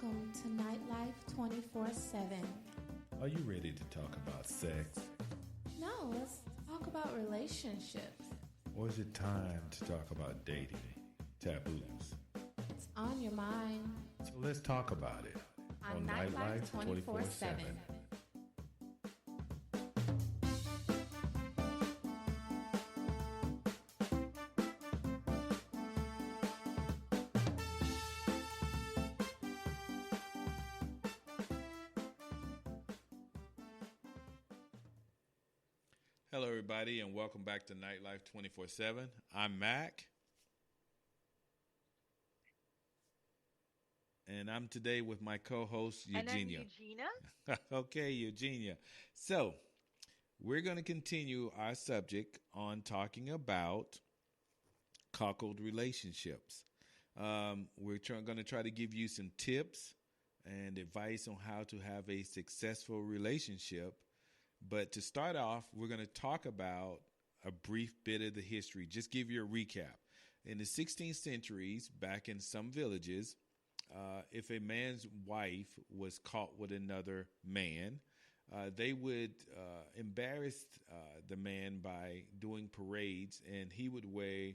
Welcome to Nightlife 24/7. Are you ready to talk about sex? No, let's talk about relationships. Or is it time to talk about dating, taboos? It's on your mind. So let's talk about it On Nightlife 24/7. Hello, everybody, and welcome back to Nightlife 24/7. I'm Mac, and I'm today with my co-host And I'm Eugenia. Eugenia. Okay, Eugenia. So we're going to continue our subject on talking about cuckold relationships. We're going to try to give you some tips and advice on how to have a successful relationship. But to start off, we're going to talk about a brief bit of the history. Just give you a recap. In the 16th centuries, back in some villages, if a man's wife was caught with another man, they would embarrass the man by doing parades, and he would wear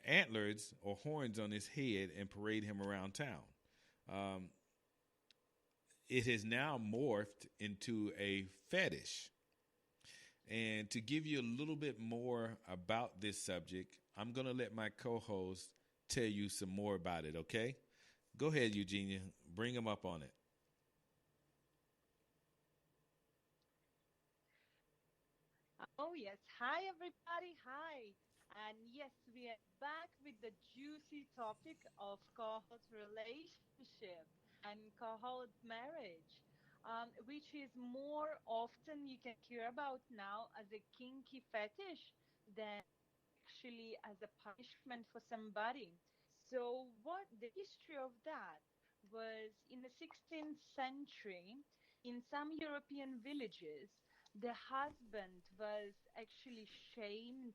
antlers or horns on his head and parade him around town. It has now morphed into a fetish. And to give you a little bit more about this subject, I'm going to let my co-host tell you some more about it, okay? Go ahead, Eugenia. Bring him up on it. Oh, yes. Hi, everybody. Hi. And yes, we are back with the juicy topic of cohort relationship and cohort marriage, which is more often you can hear about now as a kinky fetish than actually as a punishment for somebody. So, what the history of that was in the 16th century, in some European villages, the husband was actually shamed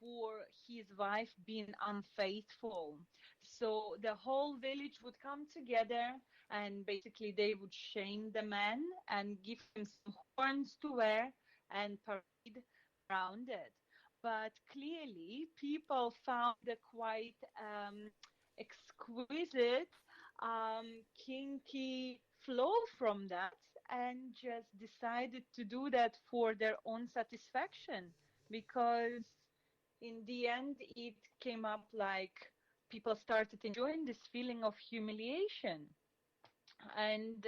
for his wife being unfaithful. So the whole village would come together and basically they would shame the man and give him some horns to wear and parade around it. But clearly, people found a quite exquisite, kinky flow from that and just decided to do that for their own satisfaction because in the end it came up like people started enjoying this feeling of humiliation and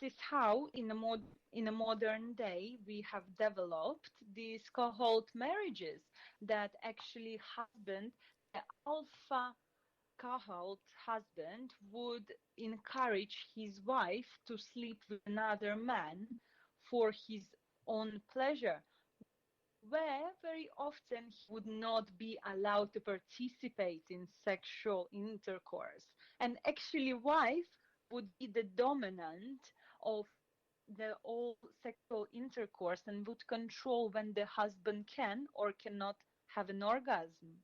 this is how in a modern day we have developed these cohort marriages that actually husband the alpha cohort husband would encourage his wife to sleep with another man for his own pleasure, where very often he would not be allowed to participate in sexual intercourse. And actually, wife would be the dominant of the all sexual intercourse and would control when the husband can or cannot have an orgasm.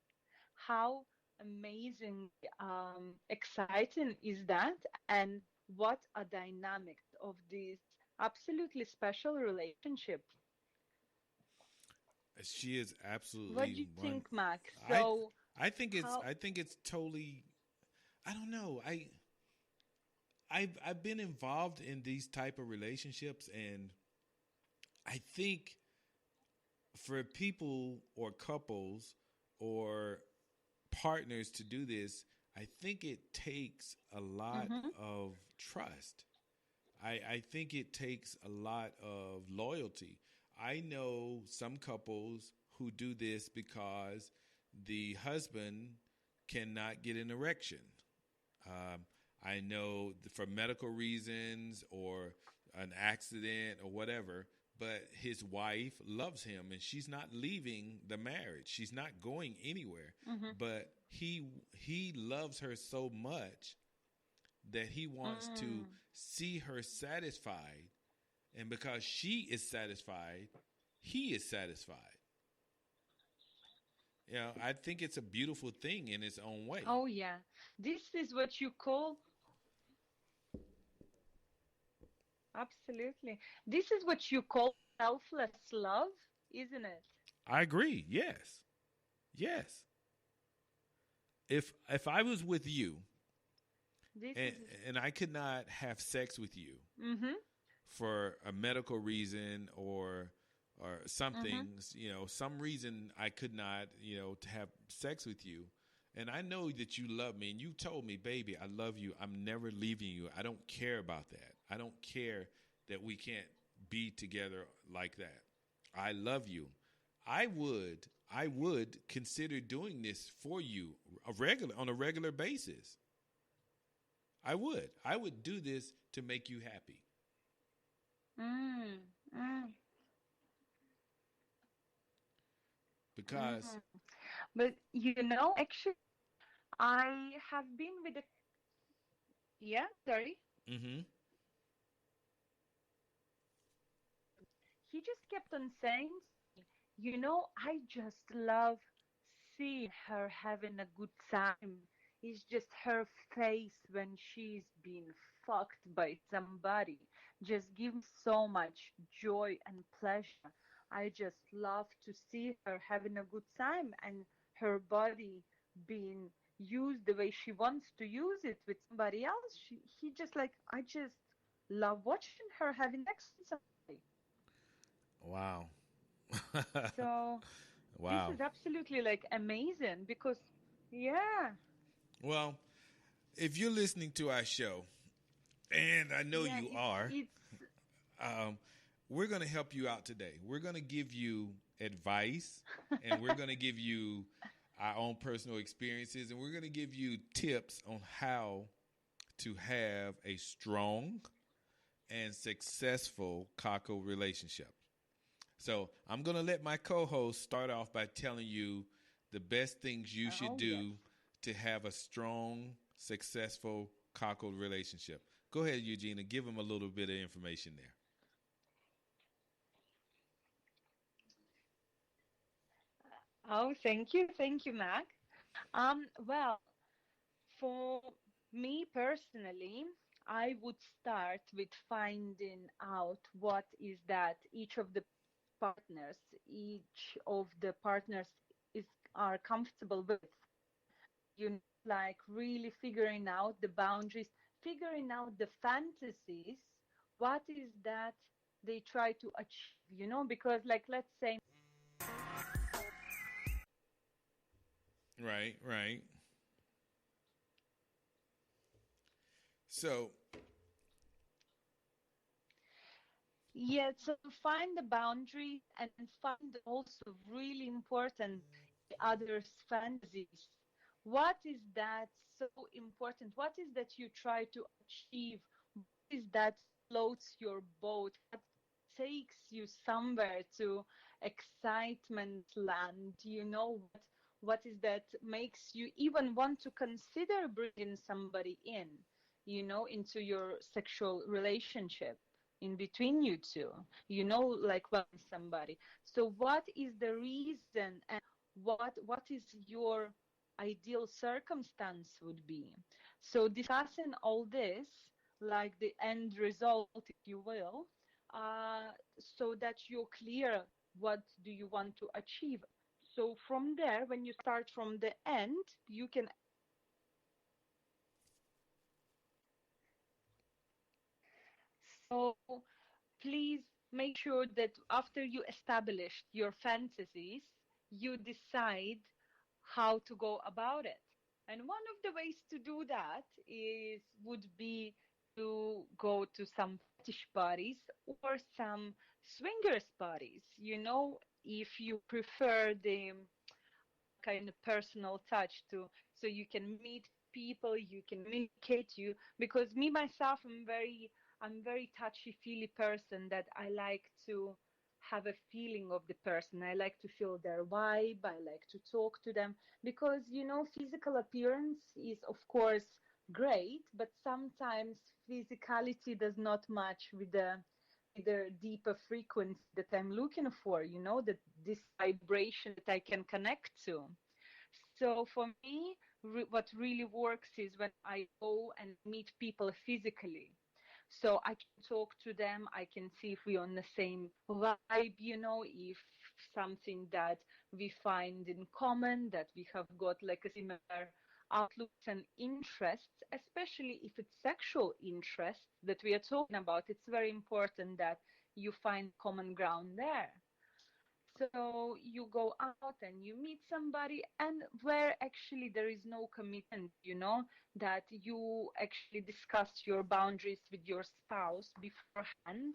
How amazing, exciting is that? And what a dynamic of this absolutely special relationship. She is What absolutely do you one. think, Mac? I So, how? I think it's totally. I don't know. I've been involved in these type of relationships, and I think for people or couples or partners to do this, I think it takes a lot Mm-hmm, of trust. I think it takes a lot of loyalty. I know some couples who do this because the husband cannot get an erection. Um, I know for medical reasons or an accident or whatever, but his wife loves him and she's not leaving the marriage. She's not going anywhere. mm-hmm, But he loves her so much that he wants to mm. see her satisfied, and because she is satisfied, he is satisfied. You know, I think it's a beautiful thing in its own way. Oh, yeah. This is what you call Absolutely. This is what you call selfless love, isn't it? I agree. Yes. Yes. If I was with you This and is. and I could not have sex with you Mm-hmm. for a medical reason or Mm-hmm. something, some reason I could not, to have sex with you. And I know that you love me and you told me, baby, I love you. I'm never leaving you. I don't care about that. I don't care that we can't be together like that. I love you. I would consider doing this for you on a regular basis. I would do this to make you happy Mm. Mm. because Mm. But actually, I have been with a. Yeah, sorry. mhm. He just kept on saying, I just love seeing her having a good time. It's just her face when she's been fucked by somebody. Just give me so much joy and pleasure. I just love to see her having a good time and her body being used the way she wants to use it with somebody else. He just like, I just love watching her having sex with somebody. Wow. So this Wow. is absolutely like amazing because, yeah, Well, if you're listening to our show, and I know yeah, you it's are, it's um, we're going to help you out today. We're going to give you advice, and we're going to give you our own personal experiences, and we're going to give you tips on how to have a strong and successful cockle relationship. So I'm going to let my co host start off by telling you the best things you should oh yes. do to have a strong, successful cockle relationship. Go ahead, Eugenia. Give them a little bit of information there. Oh, thank you, Mac. Well, for me personally, I would start with finding out what is that partners, each of the partners is are comfortable with. Like really figuring out the boundaries, figuring out the fantasies, what is that they try to achieve, because like let's say. Right, right. So, Yeah, so find the boundaries and find also really important the others' fantasies. What is that so important? What is that you try to achieve? What is that floats your boat? What takes you somewhere to excitement land? What is that makes you even want to consider bringing somebody into your sexual relationship in between you two, like one somebody. So what is the reason and what is your ideal circumstance would be? So discussing all this, like the end result, if you will, so that you're clear what do you want to achieve. So from there, when you start from the end, you can. So please make sure that after you established your fantasies, you decide how to go about it. And one of the ways to do that is would be to go to some fetish parties or some swingers parties. If you prefer the kind of personal touch to, so you can meet people, you can communicate you, because me myself, I'm very touchy feely person, that I like to have a feeling of the person. I like to feel their vibe. I like to talk to them, because physical appearance is of course great, but sometimes physicality does not match with the deeper frequency that I'm looking for, that this vibration that I can connect to. So for me, what really works is when I go and meet people physically. So I can talk to them. I can see if we're on the same vibe, if something that we find in common, that we have got like a similar outlooks and interests, especially if it's sexual interests that we are talking about. It's very important that you find common ground there. So you go out and you meet somebody, and where actually there is no commitment, that you actually discuss your boundaries with your spouse beforehand.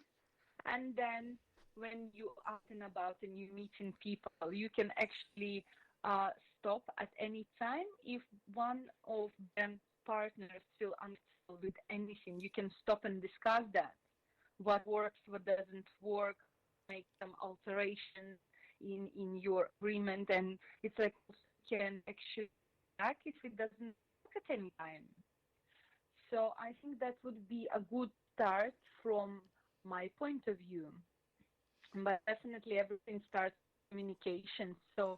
And then when you out and about and you meeting people, you can actually uh, stop at any time. If one of them partners feel uncomfortable with anything, you can stop and discuss that. What works, what doesn't work, make some alterations in your agreement, and it's like you can actually back if it doesn't work at any time. So I think that would be a good start from my point of view. But definitely everything starts with communication. So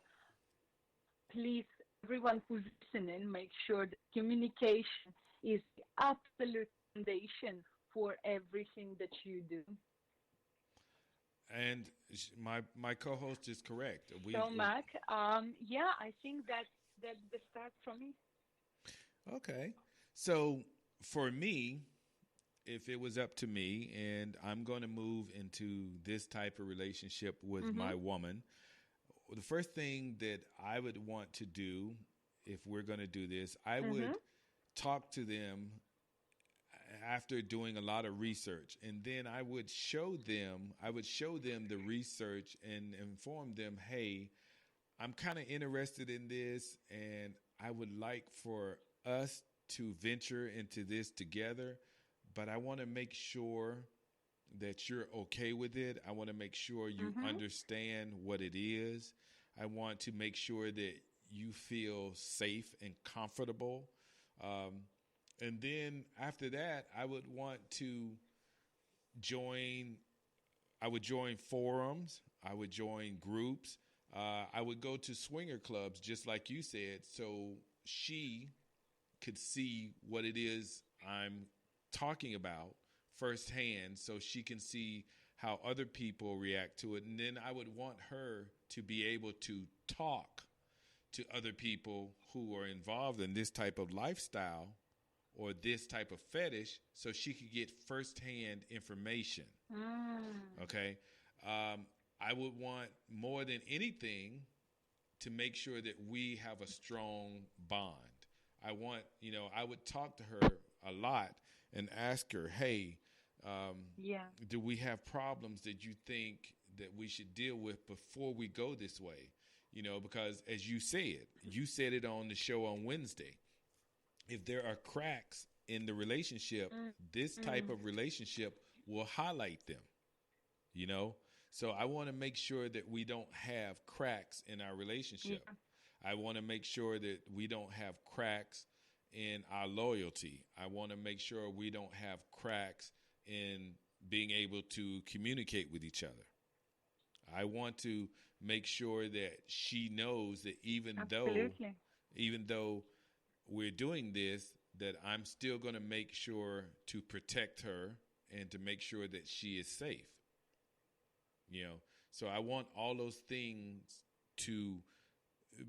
please, everyone who's listening, make sure that communication is the absolute foundation for everything that you do. And my co-host is correct. So, Mac, yeah, I think that's the start from me. Okay. So for me, if it was up to me and I'm going to move into this type of relationship with my woman, the first thing that I would want to do if we're going to do this, I would talk to them after doing a lot of research, and then I would show them the research and inform them, hey, I'm kind of interested in this, and I would like for us to venture into this together, but I want to make sure that you're okay with it. I want to make sure you understand what it is. I want to make sure that you feel safe and comfortable. And then after that, I would want to join. I would join forums. I would join groups. I would go to swinger clubs, just like you said, so she could see what it is I'm talking about firsthand, so she can see how other people react to it. And then I would want her to be able to talk to other people who are involved in this type of lifestyle or this type of fetish, so she could get firsthand information. Okay. I would want more than anything to make sure that we have a strong bond. I would talk to her a lot and ask her, hey, do we have problems that you think that we should deal with before we go this way? Because as you said it on the show on Wednesday, if there are cracks in the relationship, this type of relationship will highlight them. So I want to make sure that we don't have cracks in our relationship. I want to make sure that we don't have cracks in our loyalty. I want to make sure we don't have cracks in being able to communicate with each other. I want to make sure that she knows that even though we're doing this, that I'm still going to make sure to protect her and to make sure that she is safe. So I want all those things to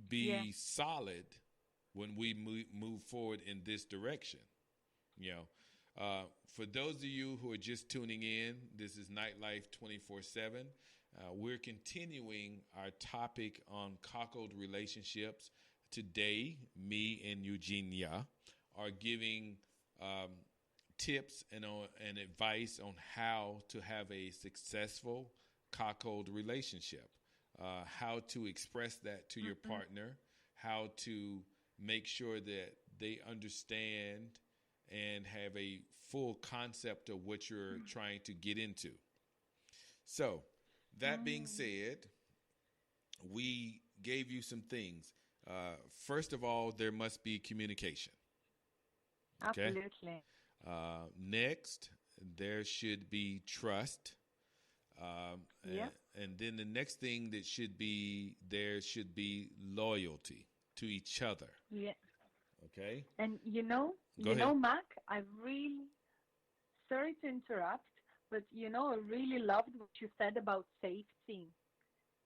be solid when we move forward in this direction. For those of you who are just tuning in, this is Nightlife 24/7. We're continuing our topic on cuckold relationships. Today, me and Eugenia are giving tips and advice on how to have a successful cuckold relationship, how to express that to your partner, how to make sure that they understand and have a full concept of what you're trying to get into. So, that being said, we gave you some things. First of all, there must be communication. Okay? Absolutely. Next, there should be trust. And then the next thing that should be, there should be loyalty to each other. Yeah. Okay? And Go ahead. Mac, I really sorry to interrupt, but I really loved what you said about safety.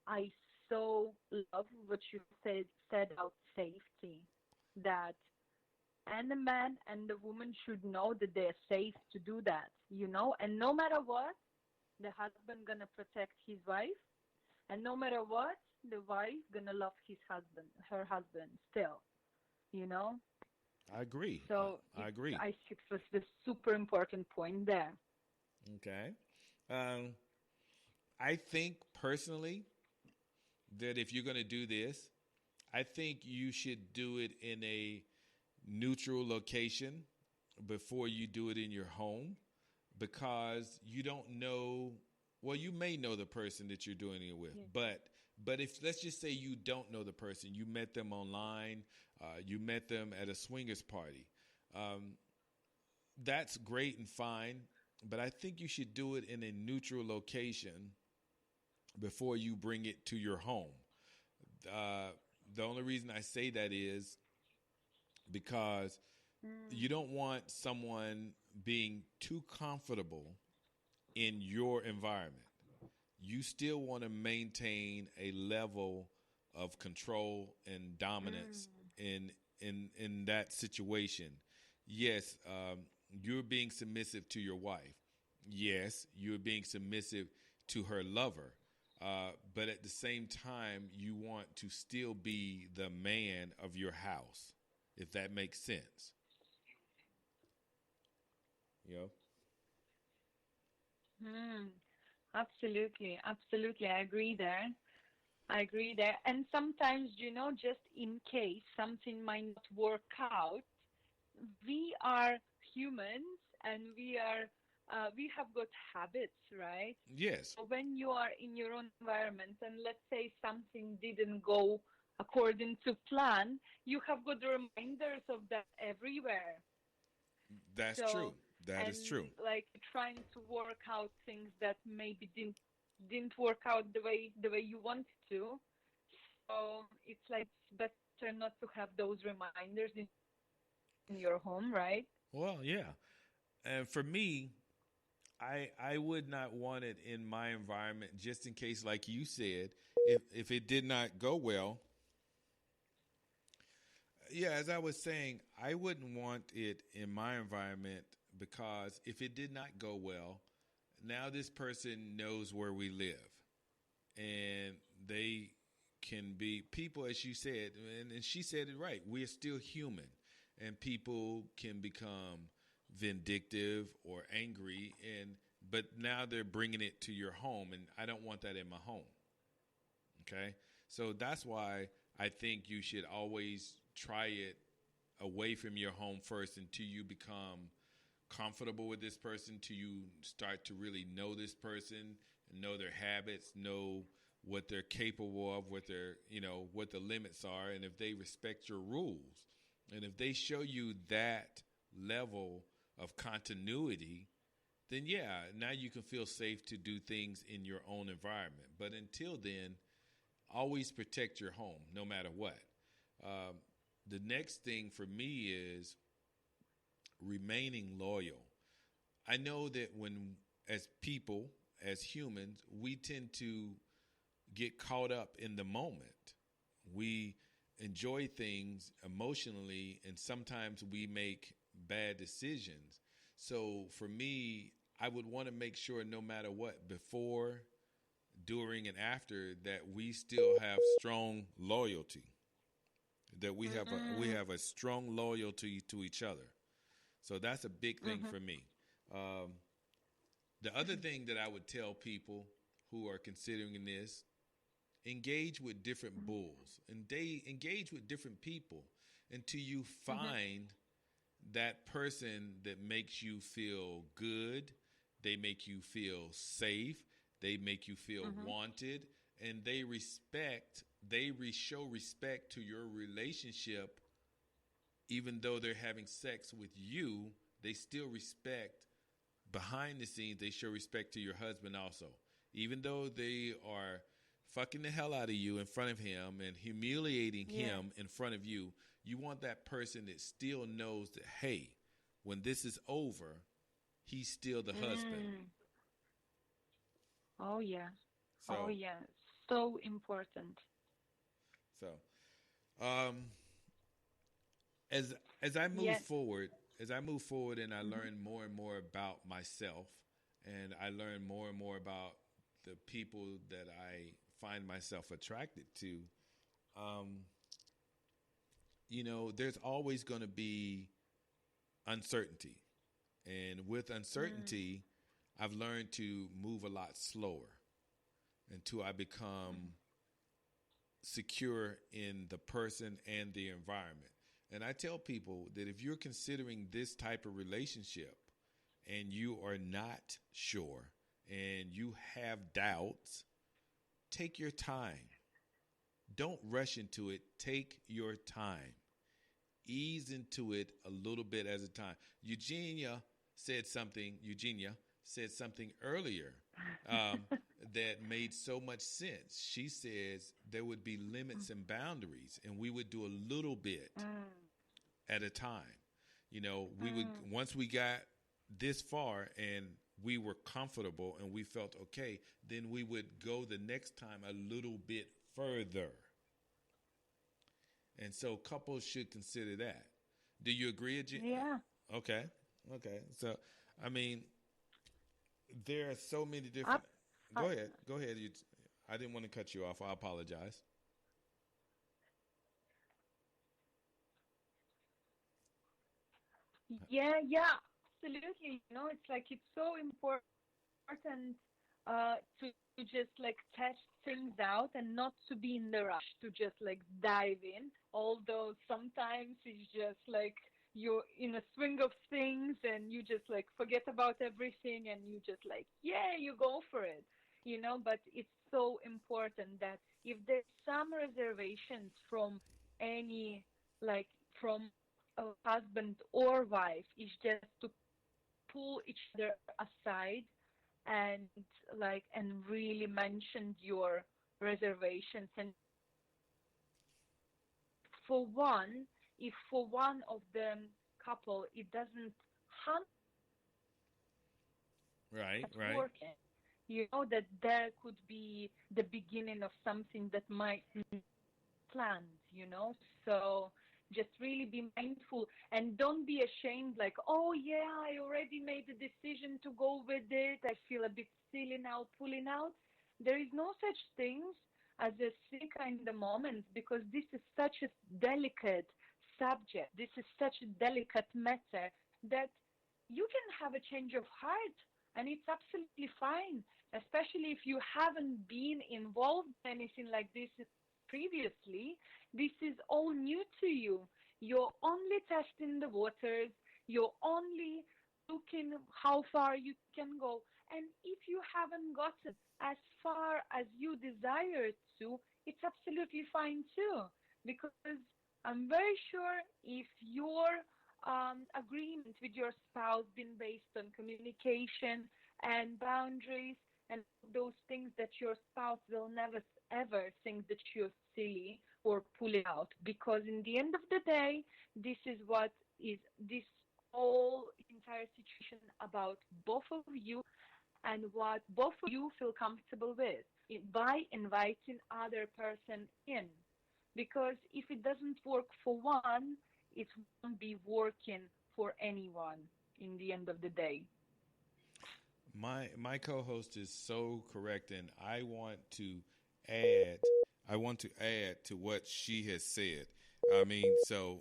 I so love what you said about safety. That and the man and the woman should know that they're safe to do that. And no matter what, the husband gonna protect his wife, and no matter what, the wife gonna love her husband still. You know. I agree. So I agree. I think it was the super important point there. Okay. Um, I think personally that if you're going to do this, I think you should do it in a neutral location before you do it in your home, because you don't know, well, you may know the person that you're doing it with, Yeah. but if, let's just say, you don't know the person, you met them online, you met them at a swingers party, um, that's great and fine, but I think you should do it in a neutral location before you bring it to your home. Uh, the only reason I say that is because you don't want someone being too comfortable in your environment. You still want to maintain a level of control and dominance in that situation. Yes, you're being submissive to your wife. Yes, you're being submissive to her lover. But at the same time, you want to still be the man of your house, if that makes sense. You know? Mm, absolutely, absolutely. I agree there. I agree there. And sometimes, just in case something might not work out, we are humans and we have got habits, right? Yes, So when you are in your own environment and let's say something didn't go according to plan, you have got reminders of that everywhere. that's true. So, That and is true. like trying to work out things that maybe didn't work out the way you wanted to. So it's like it's better not to have those reminders in your home, right? Well, yeah. And for me, I would not want it in my environment, just in case, like you said, if it did not go well. Yeah, as I was saying, I wouldn't want it in my environment, because if it did not go well, now this person knows where we live, and they can be people, as you said, and she said it right. We're still human, and people can become vindictive or angry, and but now they're bringing it to your home, and I don't want that in my home. Okay, so that's why I think you should always try it away from your home first until you become comfortable with this person, till you start to really know this person, know their habits, know what they're capable of, what their, what the limits are, and if they respect your rules, and if they show you that level of continuity, then yeah, now you can feel safe to do things in your own environment. But until then, always protect your home, no matter what. Um, the next thing for me is remaining loyal. I know that when, as people, as humans, we tend to get caught up in the moment. We enjoy things emotionally, and sometimes we make bad decisions. So for me, I would want to make sure, no matter what, before, during, and after, that we still have strong loyalty. That we have a strong loyalty to each other. So that's a big thing for me. Um, the other thing that I would tell people who are considering this: engage with different bulls, and they engage with different people until you find that person that makes you feel good. They make you feel safe. They make you feel wanted, and show respect to your relationship. Even though they're having sex with you, they still respect behind the scenes. They show respect to your husband also. Even though they are fucking the hell out of you in front of him and humiliating him in front of you, you want that person that still knows that, hey, when this is over, he's still the husband. Mm. Oh yeah. Oh So, yeah. So important. so, um, as as I move Yes. forward, and I Mhm. learn more and more about myself, and I learn more and more about the people that I find myself attracted to, um, there's always going to be uncertainty. And with Mm. uncertainty, I've learned to move a lot slower until I Mm. become secure in the person and the environment. And I tell people that if you're considering this type of relationship and you are not sure and you have doubts, take your time. Don't rush into it. Take your time. Ease into it a little bit at a time. Eugenia said something earlier um, that made so much sense. She says there would be limits and boundaries, and we would do a little bit Mm. at a time. We would Mm. once we got this far and we were comfortable and we felt okay, then we would go the next time a little bit further. And so couples should consider that. Do you agree? Yeah. Okay. Okay. So, I mean, there are so many Up. different. Go ahead. Go ahead. I didn't want to cut you off. I apologize. Yeah, yeah, absolutely. It's like it's so important to just like test things out and not to be in the rush to just like dive in. Although sometimes it's just like you're in a swing of things and you just like forget about everything and you just like, yeah, you go for it. But it's so important that if there's some reservations from any, like from a husband or wife, is just to pull each other aside and and really mention your reservations. And for one, if for one of the couple it doesn't hunt Right. at Right. working, that there could be the beginning of something that might be planned. So just really be mindful and don't be ashamed, like, oh yeah, I already made the decision to go with it, I feel a bit silly now pulling out. There is no such things as a silica in the moment, because this is such a delicate subject, this is such a delicate matter, that you can have a change of heart, and it's absolutely fine, especially if you haven't been involved in anything like this previously. This is all new to you. You're only testing the waters. You're only looking how far you can go. And if you haven't gotten as far as you desire to, it's absolutely fine too. Because I'm very sure if your agreement with your spouse been based on communication and boundaries and those things, that your spouse will never ever think that you're silly or pulling out, because in the end of the day, this is what is this whole entire situation about, both of you, and what both of you feel comfortable with by inviting other person in. Because if it doesn't work for one, it won't be working for anyone in the end of the day. My co-host is so correct, and add. I want to add to what she has said. I mean, so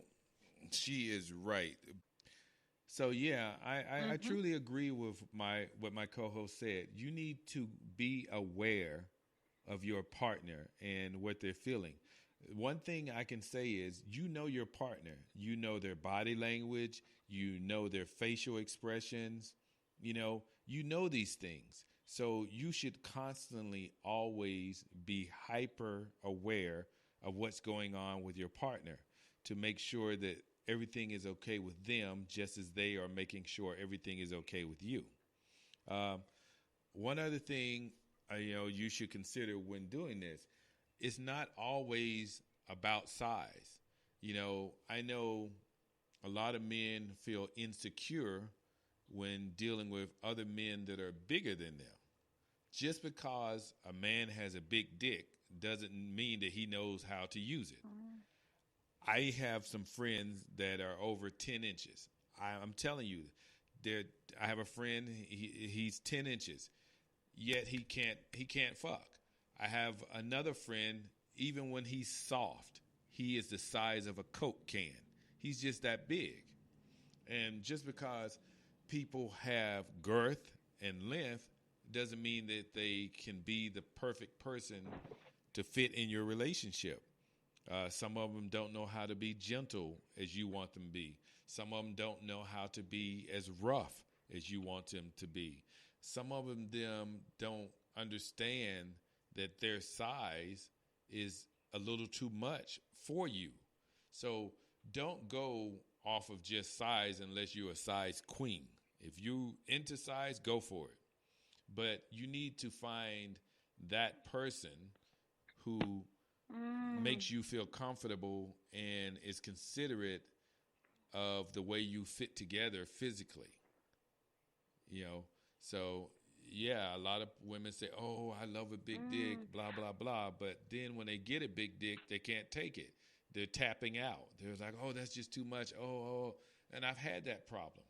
she is right. So yeah, I Mm-hmm. truly agree with what my co-host said. You need to be aware of your partner and what they're feeling. One thing I can say is you know your partner. You know their body language, you know their facial expressions, you know these things. So you should constantly always be hyper aware of what's going on with your partner to make sure that everything is okay with them just as they are making sure everything is okay with you. Um, One other thing you should consider when doing this, it's not always about size. I know a lot of men feel insecure when dealing with other men that are bigger than them. Just because a man has a big dick doesn't mean that he knows how to use it. Mm. I have some friends that are over 10 inches. I'm telling you, there. I have a friend. He's 10 inches, yet he can't fuck. I have another friend. Even when he's soft, he is the size of a Coke can. He's just that big. And just because people have girth and length doesn't mean that they can be the perfect person to fit in your relationship. Some of them don't know how to be gentle as you want them to be. Some of them don't know how to be as rough as you want them to be. Some of them don't understand that their size is a little too much for you. So don't go off of just size unless you're a size queen. If you into size, go for it. But you need to find that person who Mm. makes you feel comfortable and is considerate of the way you fit together physically. You know, so yeah, a lot of women say, "Oh, I love a big Mm. dick," blah blah blah. But then when they get a big dick, they can't take it. They're tapping out. They're like, "Oh, that's just too much." Oh, and I've had that problem.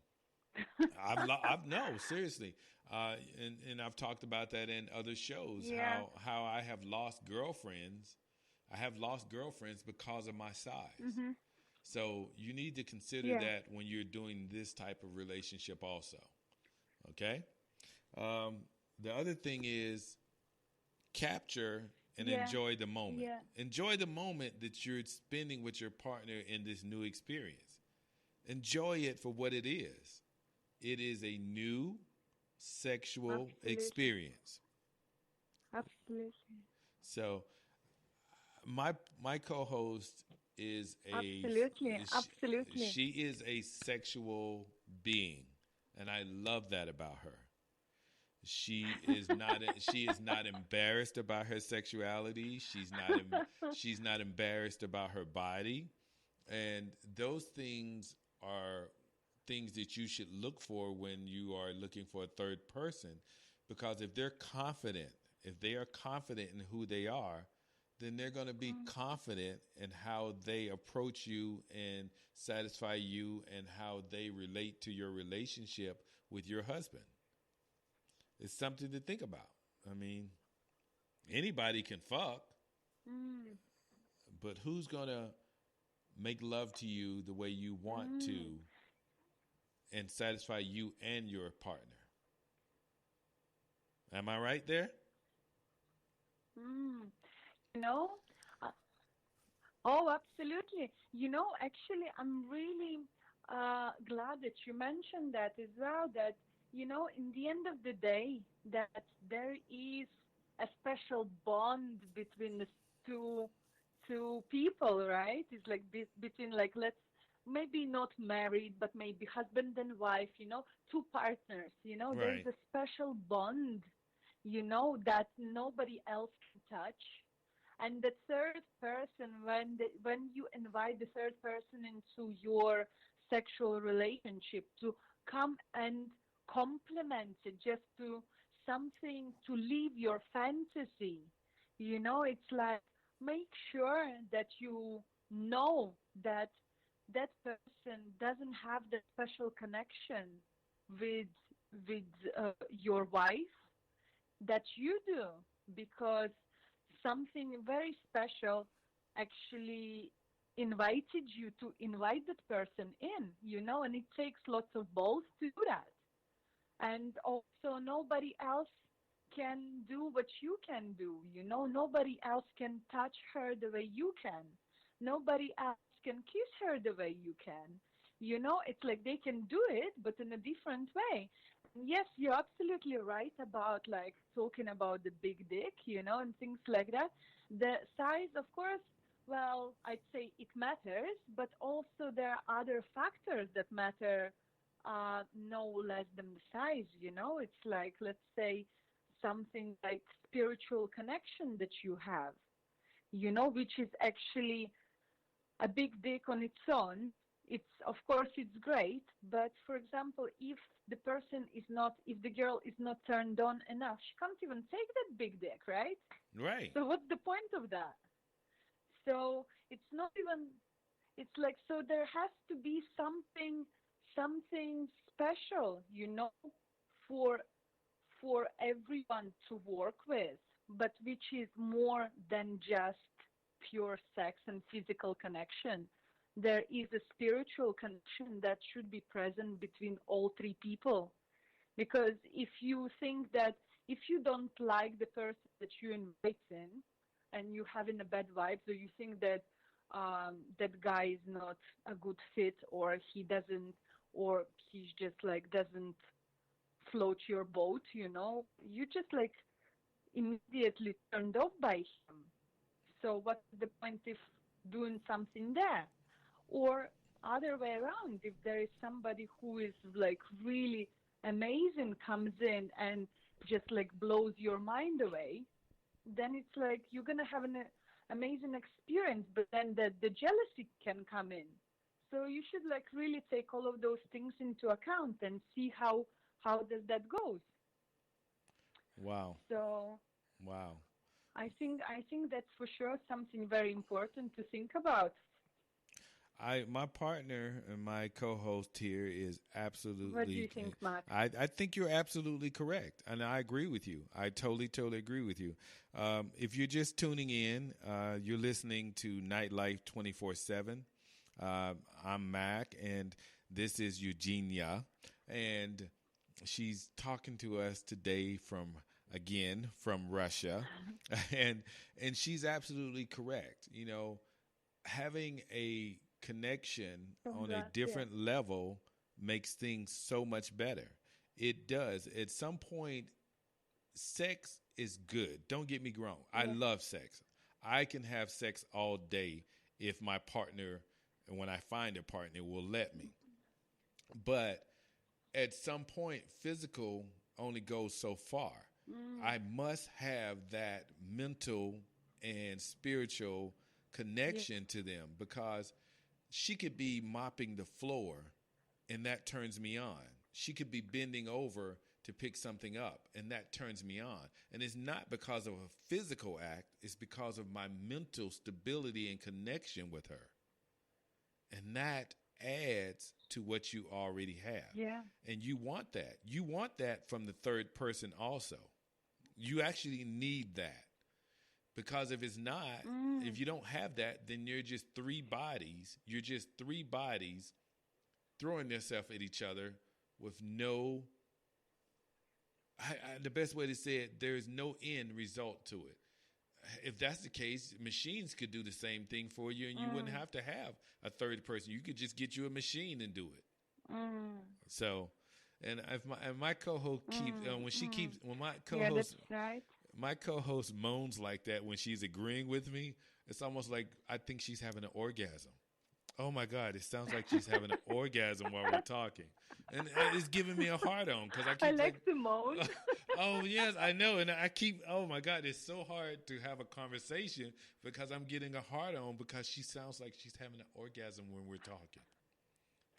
I've no seriously, and I've talked about that in other shows. Yeah. How I have lost girlfriends. I have lost girlfriends because of my size. Hmm. So you need to consider Yeah. that when you're doing this type of relationship, also. Okay. Um, the other thing is capture and Yeah. enjoy the moment. Yeah. Enjoy the moment that you're spending with your partner in this new experience. Enjoy it for what it is. It is a new sexual Absolutely. experience. Absolutely. So my my co-host is a Absolutely. she, Absolutely. she is a sexual being, and I love that about her. She is not embarrassed about her sexuality. She's not embarrassed about her body, and those things are things that you should look for when you are looking for a third person, because if they are confident in who they are, then they're going to be Mm. confident in how they approach you and satisfy you and how they relate to your relationship with your husband. It's something to think about. I mean, anybody can fuck, Mm. but who's going to make love to you the way you want Mm. to and satisfy you and your partner? Am I right there? Mm. You know, uh, oh, absolutely. Actually, I'm really glad that you mentioned that as well. That, in the end of the day, that there is a special bond between the two two people, right? It's like between, like, let's maybe not married, but maybe husband and wife. Two partners. There's Right. a special bond. That nobody else can touch. And the third person, when you invite the third person into your sexual relationship to come and complement it, just to something to leave your fantasy, it's like, make sure that you know that that person doesn't have that special connection with your wife that you do, because something very special actually invited you to invite that person in, and it takes lots of balls to do that. And also, nobody else can do what you can do. Nobody else can touch her the way you can. Nobody else can kiss her the way you can. It's like they can do it, but in a different way. And yes, you're absolutely right about, like, talking about the big dick, and things like that. The size, of course, well, I'd say it matters, but also there are other factors that matter no less than the size. It's like, let's say, something like spiritual connection that you have, which is actually a big dick on its own. it's of course it's great, but for example, if the person is not, if the girl is not turned on enough, she can't even take that big dick, right? Right. So what's the point of that? So it's not even, it's like, so there has to be something special, for everyone to work with, but which is more than just pure sex and physical connection. There is a spiritual connection that should be present between all three people. Because if you think that, if you don't like the person that you invite in and you having a bad vibe, so you think that that guy is not a good fit, or he doesn't, or he's just like doesn't float your boat, you just like immediately turned off by him. So what's the point if doing something there? Or other way around, if there is somebody who is like really amazing comes in and just like blows your mind away, then it's like you're gonna have an amazing experience, but then the jealousy can come in. So you should like really take all of those things into account and see how does that goes. Wow. So Wow. I think that's for sure something very important to think about. My partner and my co-host here is What do you absolutely. think, Max? I think you're absolutely correct, and I agree with you. I totally agree with you. If you're just tuning in, you're listening to Nightlife 24/7. I'm Mac, and this is Eugenia, and she's talking to us today from again from Russia, and she's absolutely correct. Having a connection From on a that, yeah. different level makes things so much better. It does. At some point, sex is good. Don't get me wrong. I Yeah. love sex. I can have sex all day if my partner, and when I find a partner, will let me. But at some point, physical only goes so far. Mm, I must have that mental and spiritual yes. connection to them because she could be mopping the floor and that turns me on. She could be bending over to pick something up and that turns me on. And it's not because of a physical act, it's because of my mental stability and connection with her. And that adds to what you already have. Yeah. And you want that. You want that from the third person also. You actually need that. Because if it's not, Mm, if you don't have that, then you're just three bodies. You're just three bodies throwing themselves at each other with no, the best way to say it, there is no end result to it. If that's the case, machines could do the same thing for you and you wouldn't mm, have to have a third person. You could just get you a machine and do it. mm, So, and my co-host keeps mm, when she mm. keeps when my Yeah, that's co-host right. my co-host moans like that when she's agreeing with me. It's almost like I think she's having an orgasm. Oh my God, it sounds like she's having an orgasm while we're talking. And it's giving me a hard on because I I keep like like, to moan. oh, yes, I know. And I keep, oh my God, it's so hard to have a conversation because I'm getting a hard on because she sounds like she's having an orgasm when we're talking.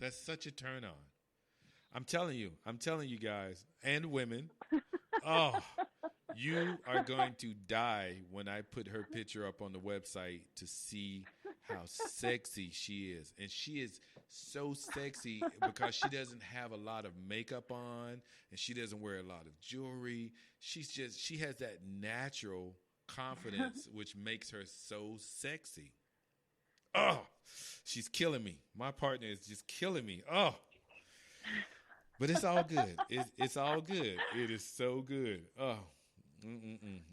That's such a turn on. I'm telling you guys and women, oh, you are going to die when I put her picture up on the website to see how sexy she is. And she is so sexy because she doesn't have a lot of makeup on and she doesn't wear a lot of jewelry. She has that natural confidence which makes her so sexy. Oh, she's killing me. My partner is just killing me. Oh, but it's all good. It's all good. It is so good. Oh,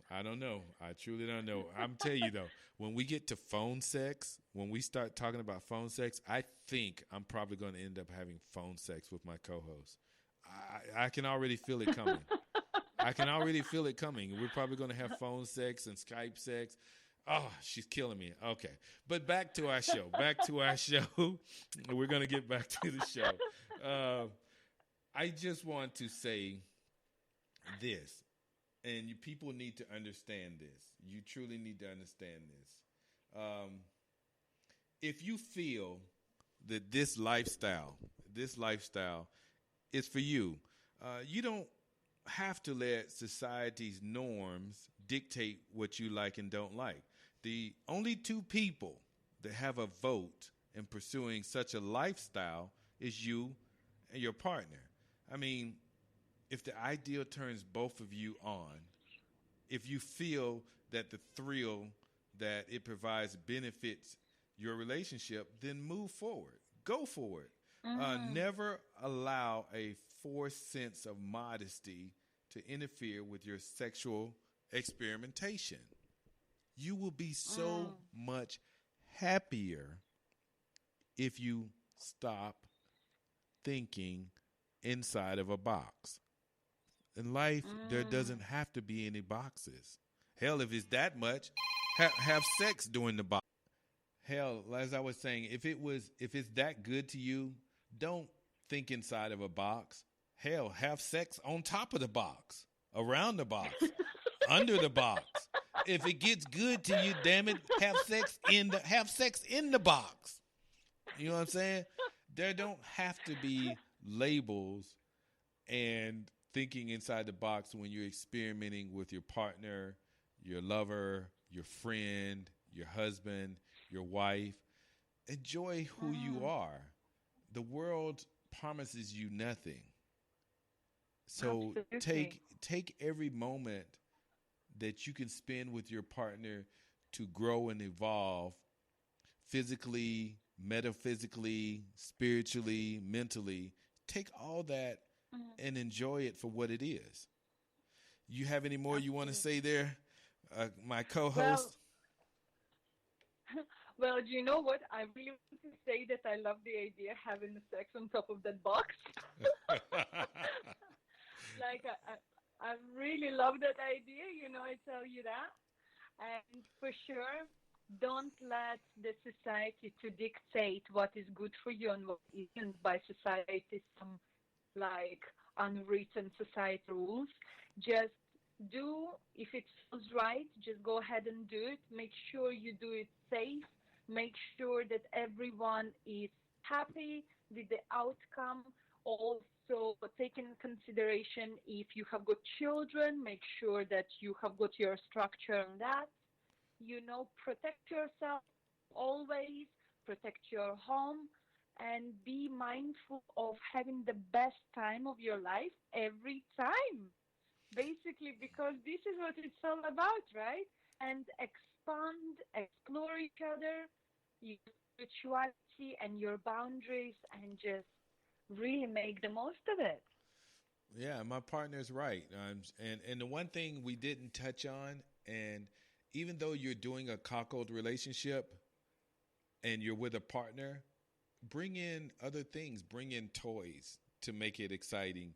I don't know. I truly don't know. I'm tell you though, when we get to phone sex, when we start talking about phone sex, I think I'm probably going to end up having phone sex with my co-host. I can already feel it coming. I can already feel it coming. We're probably going to have phone sex and Skype sex. Oh, she's killing me. Okay. But back to our show. Back to our show. We're going to get back to the show. Uh, I just want to say this, and people need to understand this. You truly need to understand this. If you feel that this lifestyle is for you. You don't have to let society's norms dictate what you like and don't like. The only two people that have a vote in pursuing such a lifestyle is you and your partner. I mean, if the ideal turns both of you on, if you feel that the thrill that it provides benefits your relationship, then move forward. Go for it. Never allow a forced sense of modesty to interfere with your sexual experimentation. You will be so much happier if you stop thinking inside of a box. In life, there doesn't have to be any boxes. Hell, if it's that much, have sex during the box. Hell, as I was saying, if it's that good to you, don't think inside of a box. Hell, have sex on top of the box, around the box, under the box. If it gets good to you, damn it, have sex in the box. You know what I'm saying? There don't have to be labels and thinking inside the box when you're experimenting with your partner, your lover, your friend, your husband, your wife. Enjoy who you are. The world promises you nothing. So take every moment that you can spend with your partner to grow and evolve physically, metaphysically, spiritually, mentally. Take all that and enjoy it for what it is. You have any more you want to say there, my co-host? Well, do you know what? I really want to say that I love the idea of having the sex on top of that box. Like, I really love that idea, I tell you that. And for sure, don't let the society to dictate what is good for you and what isn't by society, some like unwritten society rules. Just do, if it feels right, just go ahead and do it. Make sure you do it safe. Make sure that everyone is happy with the outcome. Also, take in consideration if you have got children, make sure that you have got your structure on that. Protect yourself always, protect your home, and be mindful of having the best time of your life every time. Basically, because this is what it's all about, right? And expand, explore each other, your spirituality and your boundaries, and just really make the most of it. Yeah, my partner's right. And the one thing we didn't touch on, and even though you're doing a cuckold relationship and you're with a partner, bring in other things. Bring in toys to make it exciting.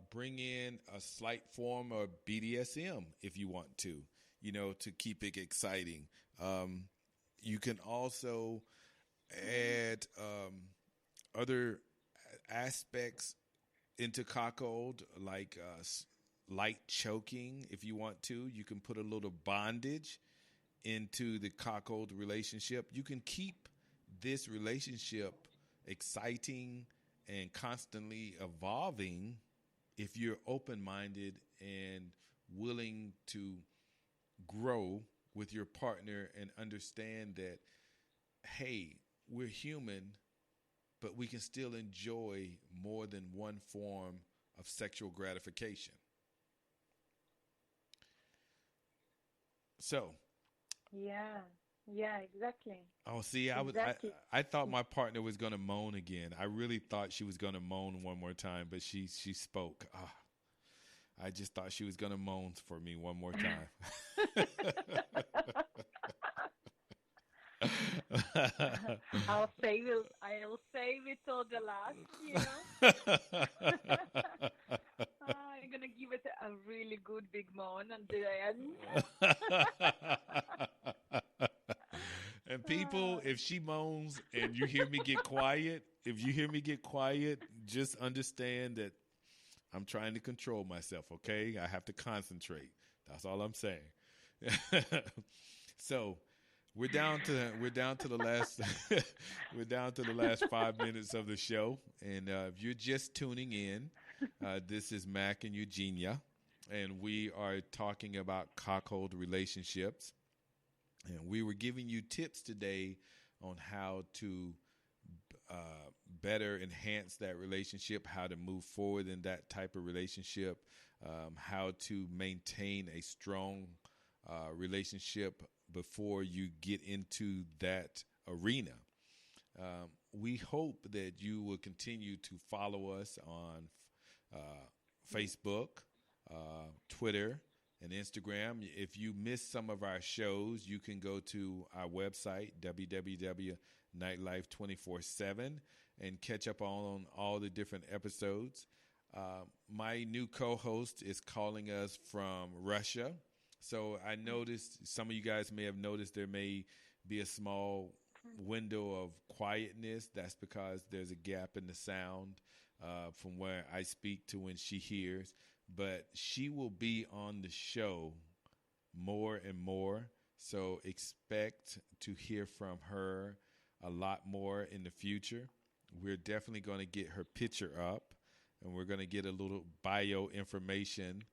Bring in a slight form of BDSM if you want to, to keep it exciting. You can also add other aspects into cuckold, like light choking if you want to. You can put a little bondage into the cuckold relationship. You can keep this relationship exciting and constantly evolving if you're open-minded and willing to grow with your partner and understand that, hey, we're human, but we can still enjoy more than one form of sexual gratification. So, yeah, exactly. oh, see, Exactly. I thought my partner was going to moan again. I really thought she was going to moan one more time, but she spoke. I just thought she was going to moan for me one more time. I'll save it till the last. I'm gonna give it a really good big moan at the end. And people, if she moans and you hear me get quiet, just understand that I'm trying to control myself, okay? I have to concentrate. That's all I'm saying. So we're down to the last we're down to the last 5 minutes of the show, and if you're just tuning in, this is Mac and Eugenia, and we are talking about cuckold relationships, and we were giving you tips today on how to better enhance that relationship, how to move forward in that type of relationship, how to maintain a strong relationship before you get into that arena. We hope that you will continue to follow us on Facebook, Twitter, and Instagram. If you missed some of our shows, you can go to our website, www.nightlife247, and catch up on all the different episodes. My new co-host is calling us from Russia. So I noticed, some of you guys may have noticed there may be a small window of quietness. That's because there's a gap in the sound from where I speak to when she hears. But she will be on the show more and more. So expect to hear from her a lot more in the future. We're definitely going to get her picture up, and we're going to get a little bio information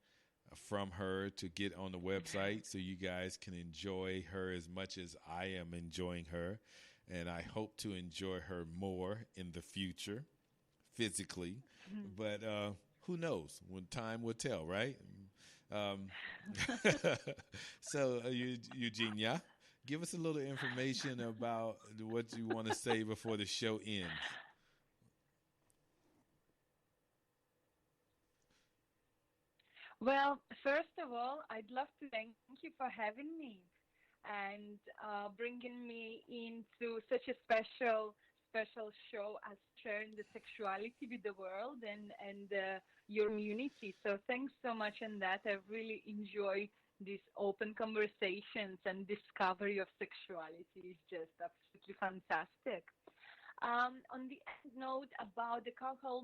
from her to get on the website so you guys can enjoy her as much as I am enjoying her. And I hope to enjoy her more in the future physically. But who knows? When time will tell, right? So, Eugenia, give us a little information about what you want to say before the show ends. Well, first of all, I'd love to thank you for having me and bringing me into such a special show as sharing the sexuality with the world and your community. So thanks so much on that. I've really enjoyed these open conversations, and discovery of sexuality is just absolutely fantastic. On the end note about the couple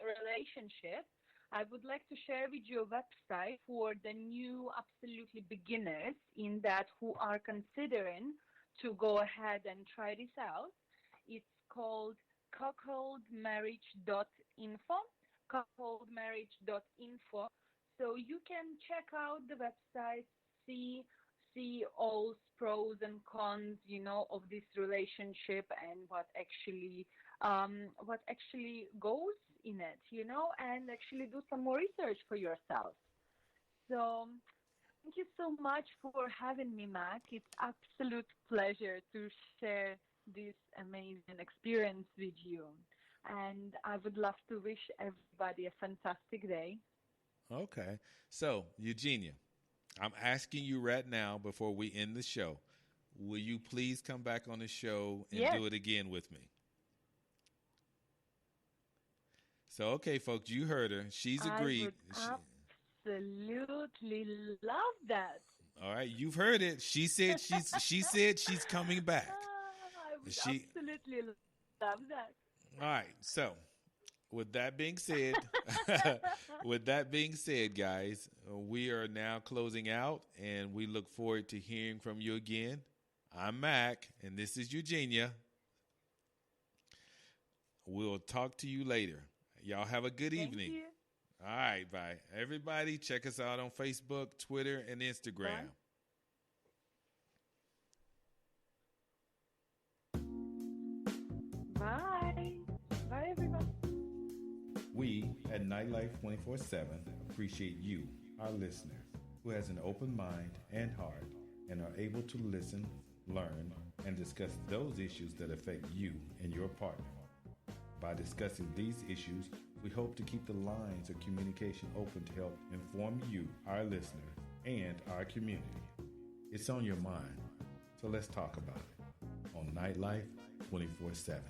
relationship, I would like to share with you a website for the new absolutely beginners in that who are considering to go ahead and try this out. It's called cuckoldmarriage.info, cuckoldmarriage.info. So you can check out the website, see all pros and cons, of this relationship and what actually goes in it, and actually do some more research for yourself. So thank you so much for having me, Mac. It's absolute pleasure to share this amazing experience with you. And I would love to wish everybody a fantastic day. Okay. So, Eugenia, I'm asking you right now before we end the show, will you please come back on the show and Yes. do it again with me? So, okay, folks, you heard her. She's agreed. I would absolutely love that. All right, you've heard it. She said she's coming back. I would She absolutely love that. All right. So, with that being said, guys, we are now closing out, and we look forward to hearing from you again. I'm Mac, and this is Eugenia. We'll talk to you later. Y'all have a good evening. Thank you. All right, bye. Everybody, check us out on Facebook, Twitter, and Instagram. Bye. Bye, everyone. We at Nightlife 24/7 appreciate you, our listener, who has an open mind and heart and are able to listen, learn, and discuss those issues that affect you and your partner. By discussing these issues, we hope to keep the lines of communication open to help inform you, our listener, and our community. It's on your mind, so let's talk about it on Nightlife 24/7.